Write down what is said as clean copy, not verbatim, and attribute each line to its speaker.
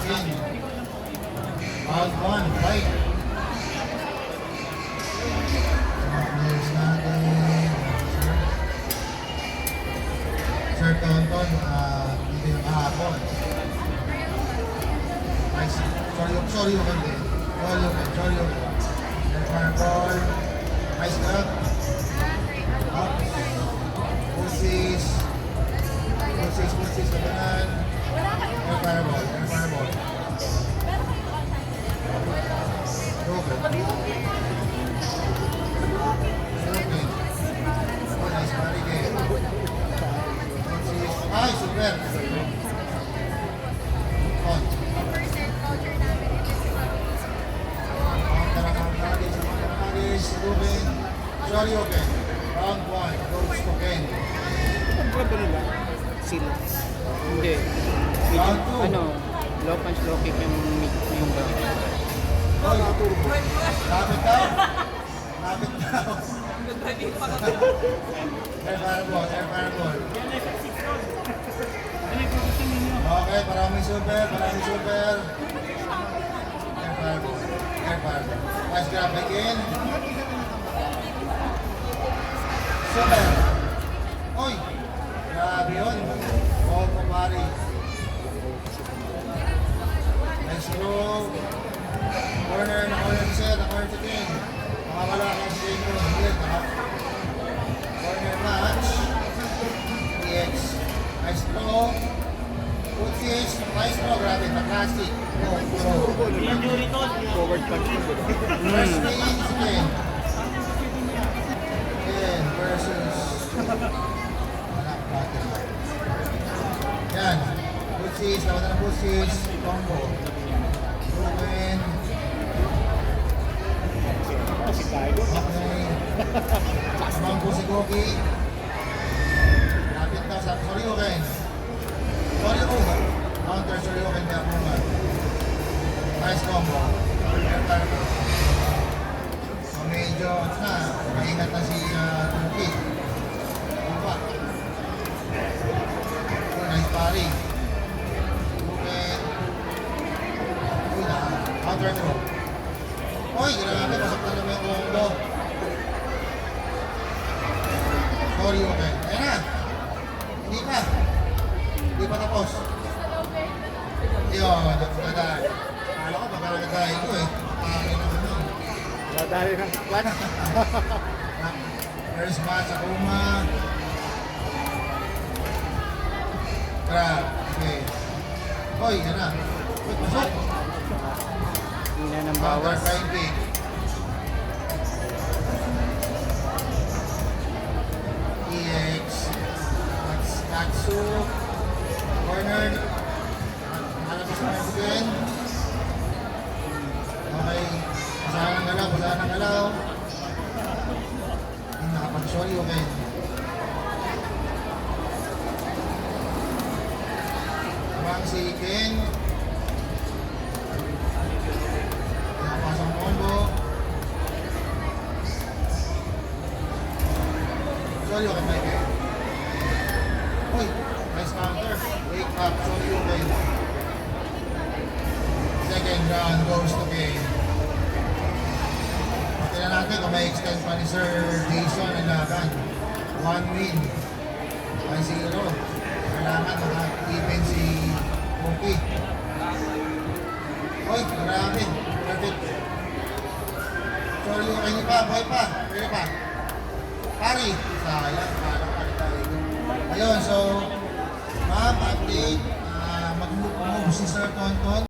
Speaker 1: begin. Round 1, fight. Players natin. Sir Tonton, hindi na kahapon. Nice. Sorry yung hindi. Sorry yung. Fireball. Nice cut. Up. Pussies. Kabanan. Air fireball. Okay. Oh, nice party game. Pussies. Ay, super. On. Sorry, okay. Round 1, goes to Ken.
Speaker 2: Ano ba nila? Sila. Hindi.
Speaker 1: Round 2.
Speaker 2: Ano, low punch, low kick yung ba?
Speaker 1: Oh, yung turbo. Lapit daw. Air fireball. Okay, maraming super. Air fireball. Nice grab again. Super. Oy! Grabe yun. Oh, kumari. Nice throw. Corner si King. Makawala ka si King. Corner match. EX. Nice throw. Putsies. Nice throw. Grabe. Pag-plastic.
Speaker 2: Forward punch.
Speaker 1: First swing si King. Versus yan. Pussies. Lawan na ng pussies. Combo. Okay. Abang po si Goki. Lapit daw sa Soryoken. Counter Soryoken niya po nga. Nice combo. So medyo maingat na si Goki. Nice paring. Goken. Counter throw. Oy, grabe, pasok na naman yung combo. Sorry, okay. Ayan na. Hindi pa tapos. Yun, dadaan. Akala ko magkakagadahin ko eh. Pangin naman yun.
Speaker 2: Dadali ng clutch.
Speaker 1: First match, Akuma. Grab. Okay. Oy, yan na. Uy, pasok.
Speaker 2: Hindi na ng
Speaker 1: Counter
Speaker 2: bawas.
Speaker 1: flying kick. EX. Katsu. Corner. Malabas na again. Okay. Basahan ng galaw. Nakapag-sorry, okay. Abang si Ken. Nakapasang combo. Sorry, okay, Mike. Uy, nice counter. Wake up, sorry, okay. Second round goes to Ken. Tingnan natin kung may extend pa ni Sir Jason ang laban. 1 win. 1-0. Kailangan maka-even si Monkey. Oy, grabe. Perfect. Sorry, okay niyo pa. Buhay pa. Pwede pa. Pari. Sayang. Parang pari tayo. Ayun, so, ma'am, update. Mag-move si Sir Tonton.